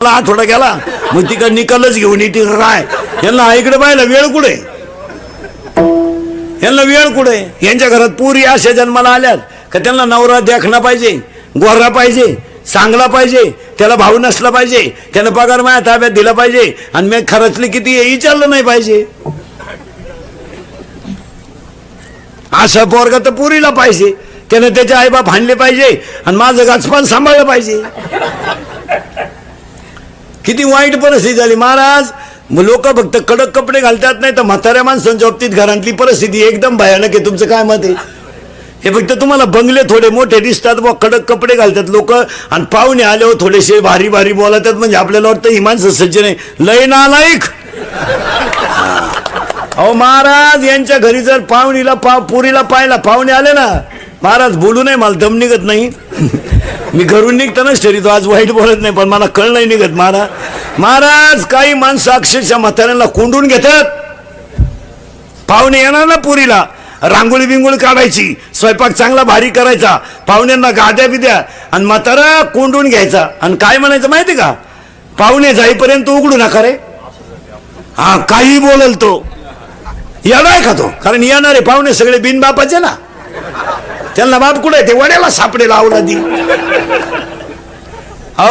आठवडा गेला मग तिकडे निकालच घेऊन येते राय यांना इकडे पाहिलं वेळ कुठे यांना वेळ कुठे यांच्या घरात पुरी अशा जन्माला आल्यात का त्यांना नवरा देखणा पाहिजे गोरा पाहिजे चांगला पाहिजे त्याला भाऊ नसला पाहिजे त्यानं पगार माझ्या ताब्यात दिला पाहिजे आणि मी खर्चले किती हे विचारलं नाही पाहिजे असा पोरगा तर पुरीला पाहिजे त्यानं त्याचे आईबाप हाणले पाहिजे आणि माझं गाचपान सांभाळलं पाहिजे किती वाईट परिस्थिती झाली महाराज लोक फक्त कडक कपडे घालतात नाही तर म्हाताऱ्या माणसांच्या बाबतीत घरातली परिस्थिती एकदम भयानक आहे तुमचं काय मत आहे हे फक्त तुम्हाला बंगले थोडे मोठे दिसतात व कडक कपडे घालतात लोक आणि पाहुणे आल्यावर थोडेसे भारी भारी बोलतात म्हणजे आपल्याला वाटतं ही माणसं सज्जन आहे लय नालायक अहो महाराज यांच्या घरी जर पाहुणीला पुरीला पाहिला पाहुणे आले ना महाराज बोलू नये मला दम निघत नाही मी घरून निघतानाच ठरतो आज वाईट बोलत नाही पण मला कळ नाही निघत महाराज काही माणसं अक्षरशः म्हाताऱ्यांना कोंडून घेतात पाहुणे येणार ना पुरीला रांगोळी बिंगोळी काढायची स्वयंपाक चांगला भारी करायचा पाहुण्यांना गाद्या बिद्या आणि म्हातारा कोंडून घ्यायचा आणि काय म्हणायचं माहिती का पाहुणे जाईपर्यंत उघडू नका रे हा काही बोलल तो येणार का तो कारण येणारे पाहुणे सगळे बिनबापाचे ना त्यांना बाप कुठे ते वड्याला सापडे लावला दी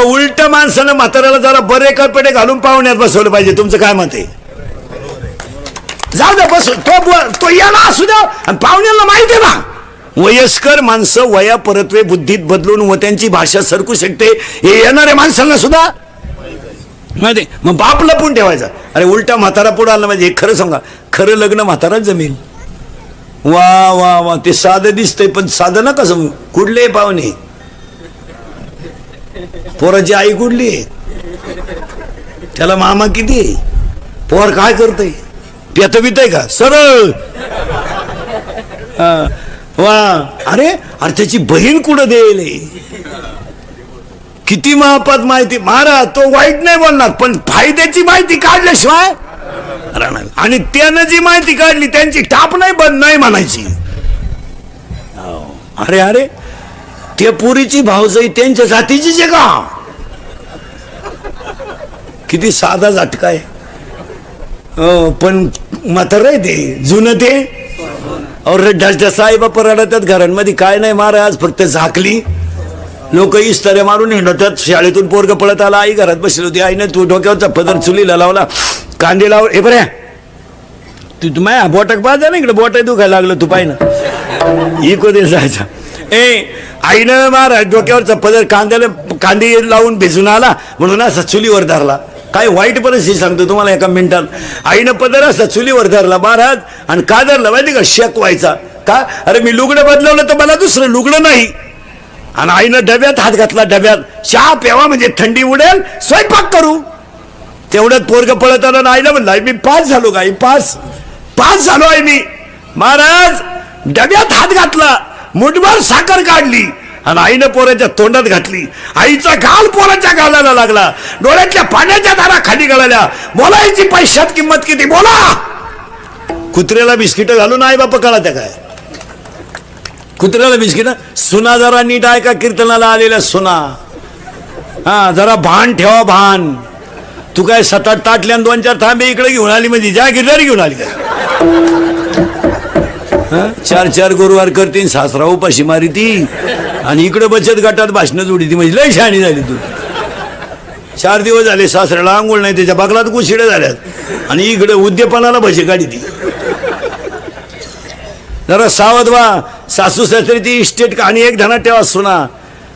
उलट माणसानं म्हाताऱ्याला जरा बरे कपडे घालून पाहुण्यात बसवलं पाहिजे तुमचं काय मत आहे जाऊ द्या बस तो याला असू द्या आणि पाहुण्याला माहिती आहे ना वयस्कर माणसं वया परत्वे बुद्धीत बदलून व त्यांची भाषा सरकू शकते हे येणाऱ्या माणसांना सुद्धा माहिती मग बाप लपून ठेवायचा अरे उलटा म्हातारा पुढे आला म्हणजे खरं सांगा खरं लग्न म्हाताराच जमेल वा वा वा ते साधं दिसतंय पण साधं ना कसं कुठले पाहुणे पोराची आई कुठली त्याला मामा किती पोर काय करतय पेत बित का सरळ वा अरे अरे त्याची बहीण कुठं देईल किती महापात माहिती महाराज तो वाईट नाही बोलणार पण फायद्याची माहिती काढल्याशिवाय आणि त्यानं जी माहिती काढली त्यांची टाप नाही बंद नाही म्हणायची अरे अरे ते पुरीची भावजाई त्यांच्या जातीचीच आहे का किती साधा झटका आहे पण म्हातार आहे ते जुनं ते और साईबाप रडतात घरांमध्ये काय नाही महाराज फक्त झाकली लोक इस्ताऱ्या मारून हिंडतात शाळेतून पोरग पळत आला आई घरात बसली होती आईने तू डोक्यावरचा पदर चुलीला लावला कांदे लाव हे बऱ्या तू माया बोटाक पाहता ना इकडे बोट दुखायला लागलं तू पाय ना इको दे जायचा आईनं महाराज डोक्यावरचा पदर कांदे लावून भिजून आला म्हणून असा चुलीवर धरला काय वाईट परिस्थिती सांगतो तुम्हाला एका मिनिटात आईनं पदर असा चुलीवर धरला महाराज आणि का धरला माहिती का शेक व्हायचा का अरे मी लुगडं बदलवलं तर मला दुसरं लुगडं नाही आणि आईनं डब्यात हात घातला डब्यात चहा प्यावा म्हणजे थंडी उडेल स्वयंपाक करू तेवढ्यात पोरग पळत आलं आईला म्हणलं मी पास झालो का पास झालो आहे मी महाराज डब्यात हात घातला मुठभर साखर काढली आणि आईनं पोराच्या तोंडात घातली आईचा गाल पोराच्या गालाला लागला डोळ्यातल्या पाण्याच्या धारा खाली गळाल्या बोलायची पैशात किंमत किती बोला कुत्र्याला बिस्किट घालून आई बापा कळा त्या काय कुत्र्याला बिस्किट सुना जरा नीट आहे का कीर्तनाला आलेल्या सुना हा जरा भान ठेवा भान तू काय 7-8 ताटल्या 2-4 थांबे इकडे घेऊन आली म्हणजे ज्या गिरणारी घेऊन आली काय 4-4 गुरुवार करतीन सासरा उपाशी मारी ती आणि इकडे बचत गटात भाषण जोडी ती म्हणजे लय शहाणी झाली तू 4 दिवस झाले सासऱ्याला आंघोळ नाही त्याच्या बगलात कुशिड्या झाल्यात आणि इकडे उद्योपानाला भजी काढी ती जरा सावध व्हा सासू सासऱ्याची इस्टेट आणि एक धनात ठेवा सुना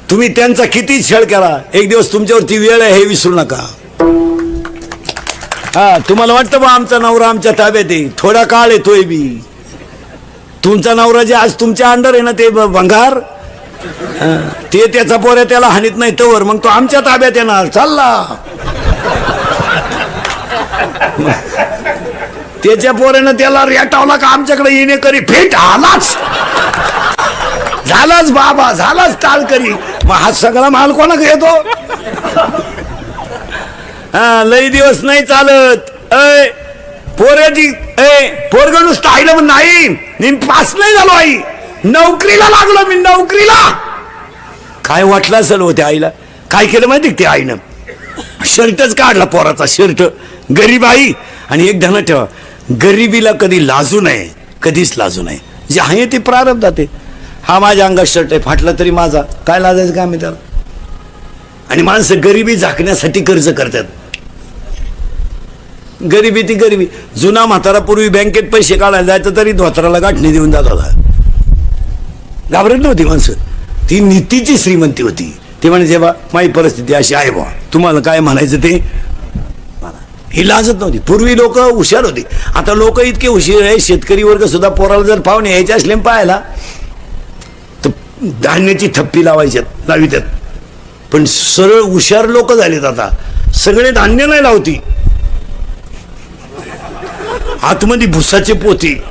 तुम्ही त्यांचा किती छळ केला एक दिवस तुमच्यावरती वेळ आहे हे विसरू नका हा तुम्हाला वाटतं बा आमचा नवरा आमच्या ताब्यात आहे थोडा काळ येतोय बी तुमचा नवरा जे आज तुमच्या अंडर आहे ना ते भंगार ते त्याचा पोऱ्या त्याला हानीत नाही तवर मग तो आमच्या ताब्यात येणार चालला त्याच्या पोऱ्यानं त्याला रेटावला का आमच्याकडे येणे करी फेट आलाच झालाच बाबा झालाच टाळ करी मग हा सगळा माल कोणाकडे येतो हा लई दिवस नाही चालत पोऱ्याची पोरग नुसतं आईला पण नाही मी पास नाही झालो आई नोकरीला लागलो मी नोकरीला काय वाटलं असेल होत्या आईला काय केलं माहिती ते आईनं शर्टच काढला पोराचा शर्ट. गरीब आई. आणि एक ध्यानात ठेवा, गरिबीला कधी लाजू नये, कधीच लाजू नये. जे आहे ते प्रारब्धात आहे. हा माझ्या अंगात शर्ट आहे, फाटला तरी माझा, काय लाजायचं काम आहे त्याला. आणि माणसं गरिबी झाकण्यासाठी कर्ज करतात. गरिबी ती गरिबी. जुना म्हातारा पूर्वी बँकेत पैसे काढायला जायचं तरी धोत्राला गाठणी देऊन जात होता. घाबरत नव्हती माणसं. ती नीतीची श्रीमंती होती. ते म्हणजे जेव्हा माझी परिस्थिती अशी आहे बा, तुम्हाला काय म्हणायचं ते ही लाजत नव्हती. पूर्वी लोक हुशार होती. आता लोक इतके हुशार आहे, शेतकरी वर्ग सुद्धा पोराला जर पाहुणे यायचे असले पाहायला तर धान्याची थप्पी लावितात. पण सरळ हुशार लोक झालेत आता, सगळे धान्य नाही लावती, आतमध्ये भुसाचे पोते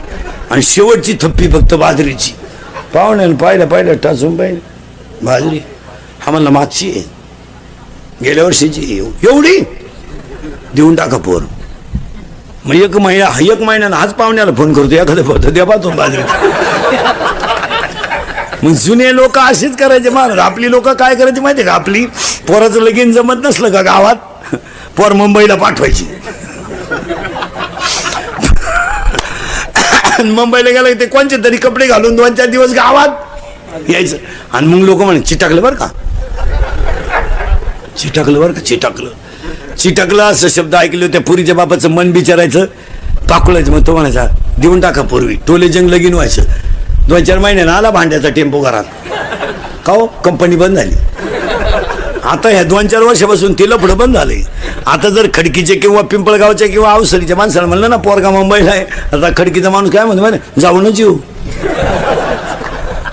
आणि शेवटची थप्पी फक्त बाजरीची. पाहुण्यानं पाहिलं टाचून पाहिलं बाजरी. हा म्हणला मागची आहे, गेल्या वर्षीची एवढी देऊन टाका पोर. मग एक महिन्यानं हाच पाहुण्याला फोन करतो, एखादं पोत द्या पाहतो बाजरी. मग जुने लोक असेच करायचे महाराज. आपली लोक काय करायची माहिती का, आपली पोराचं लगीन जमत नसलं का गावात, पोर मुंबईला पाठवायची. मुंबईला गेला ते कोणते तरी कपडे घालून 2-4 दिवस गावात यायचं. आणि मग लोक म्हणे चिटाकलं बरं का, चिटकलं असं शब्द ऐकले. त्या पुरीच्या बापाचं मन बिचारायचं, पाकुळायचं. मग तो म्हणायचा देऊन टाका पूर्वी, टोले जंग लगीन व्हायचं. 2-4 महिन्यानं आला भांड्याचा टेम्पो घरात. का हो, कंपनी बंद झाली. आता ह्या 2-4 वर्षापासून तिला पुढं बंद झाले. आता जर खडकीचे किंवा पिंपळगावच्या किंवा अवसरीच्या माणसाला म्हणलं ना पोरगा मुंबईला आहे, आता खडकीचा माणूस काय म्हणतो माहिती, जाऊनच येऊ.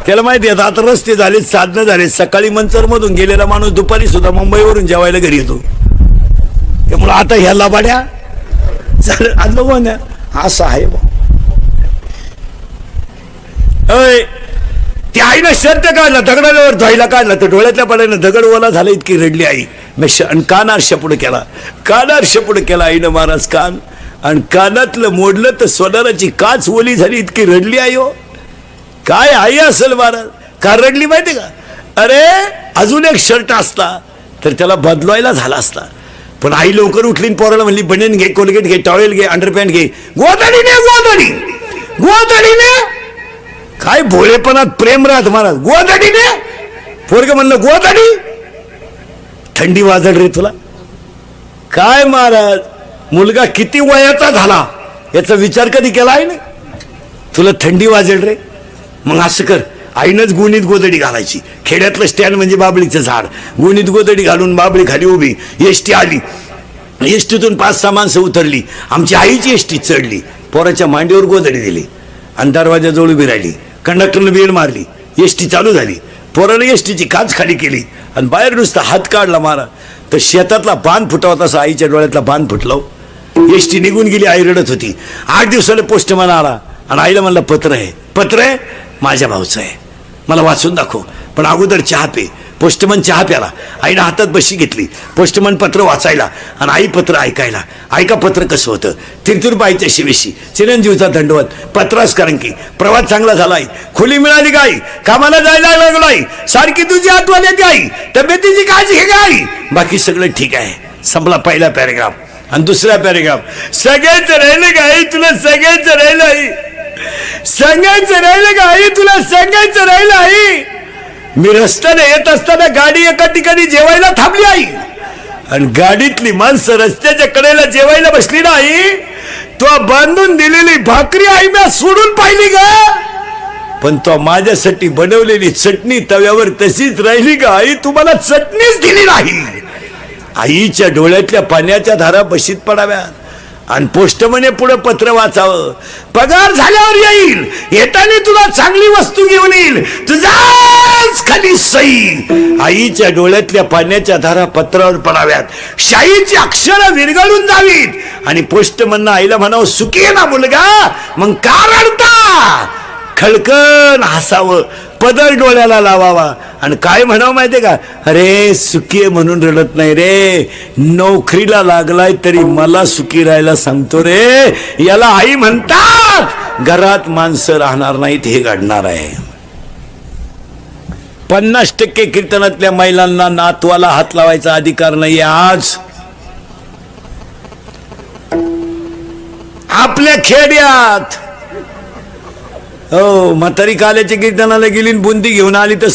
त्याला माहिती आहे आता रस्ते झाले, साधनं झाले. सकाळी मंचरमधून गेलेला माणूस दुपारी सुद्धा मुंबईवरून जेवायला घरी येतो. त्यामुळे आता ह्या लाबाड्या झालं आज बघू ना, असं आहे बा. ती आईनं शर्ट काढला, दगडावर धुवायला काढला, तर डोळ्यातल्या पाण्यानं दगड ओला झाला. इतकी रडली आई. आणि कान आरशा पुढे केला आईनं महाराज कान. आणि कानातलं मोडलं तर सोनाराची काच ओली झाली. इतकी रडली आई. हो काय आई असेल महाराज, का रडली माहिती का. अरे अजून एक शर्ट असता तर त्याला बदलवायला झाला असता. पण आई लवकर उठली, पोराला म्हणली बनियन घे, कोलगेट घे, टॉवेल घे, अंडरपॅन्ट घे. गोदडीने काय भोळेपणात प्रेम राहत महाराज. गोदडीने पोरग म्हणलं गोदडी. थंडी वाजल रे तुला. काय महाराज, मुलगा किती वयाचा झाला याचा विचार कधी केला आहे ना. तुला थंडी वाजेल रे. मग असं कर, आईनंच गुणीत गोदडी घालायची. खेड्यातलं स्टँड म्हणजे बाबळीचं झाड. गुणीत गोदडी घालून बाबळी खाली उभी. एसटी आली, एसटीतून 5-6 माणसं उतरली. आमची आईची एसटी चढली. पोराच्या मांडीवर गोदडी दिली आणि दरवाजाजवळ उभी राहिली. कंडक्टरनं बेल मारली, एसटी चालू झाली. पोरानं एसटीची काच खाली केली आणि बाहेर नुसता हात काढला मारा तर शेतातला बांध फुटावा तसा आईच्या डोळ्यातला बांध फुटलो. एसटी निघून गेली. आई रडत होती. 8 दिवसाला पोस्टमन आला आणि आईला म्हणलं पत्र आहे माझ्या भाऊचं आहे, मला वाचून दाखव, पण अगोदर चहा पे. पोस्टमन चहा प्याला. आईनं हातात बशी घेतली. पोस्टमन पत्र वाचायला आणि आई पत्र ऐकायला. ऐका पत्र कसं होतं. तिरतुरबाईच्या शिवेशी, चिरंजीवचा दंडवत, पत्रास करंकी. प्रवास चांगला झालाय, खोली मिळाली गाई, कामाला जायला लागलाय, सारखी तुझी आठवण येते आई, तब्येतीची काळजी घे गाई, बाकी सगळं ठीक आहे. संपला पहिला पॅरेग्राफ. आणि दुसरा पॅरेग्राफ, सगळ्यांचं राहिलं गाई तुला, सगळ्यांचं राहिलं आई, सांगायचं राहिलं का आई तुला, सांगायचं राहिलं आई. मी रस्त्याने येत असताना गाडी एका ठिकाणी जेवायला थांबली आई, आणि गाडीतली माणसं रस्त्याच्या कडेला जेवायला बसली ना आई, तो बांधून दिलेली भाकरी आई मी सोडून पाहिली का, पण तो माझ्यासाठी बनवलेली चटणी तव्यावर तशीच राहिली का आई, तुम्हाला चटणीच दिली नाही. आईच्या डोळ्यातल्या पाण्याच्या धारा बशीत पडाव्यात. आणि पोस्टमने पुढे पत्र वाचावं, पगार झाल्यावर येईल, येताना तुला चांगली वस्तू घेऊन येईल, तुझाच खाली सई. आईच्या डोळ्यातल्या पाण्याच्या धारा पत्रावर पडाव्यात, शाईची अक्षरं विरघळून जावीत, आणि पोस्टमननं आईला म्हणावं सुखी आहे ना मुलगा, मग का रडता, खळकन हसावं, पदर डोळ्याला लावावा, आणि काय म्हणावं माहितीये का, अरे सुखी म्हणून रडत नाही रे, नोकरीला लागलाय तरी मला सुखी राहायला सांगतो रे, याला आई म्हणतात. घरात माणसं राहणार नाहीत हे घडणार आहे. 50% कीर्तनातल्या महिलांना नातवाला हात लावायचा अधिकार नाहीये आज. आपल्या खेड्यात. हो, म्हातारी काल्याच्या कीर्तनाला गेली आणि बुंदी घेऊन आली तर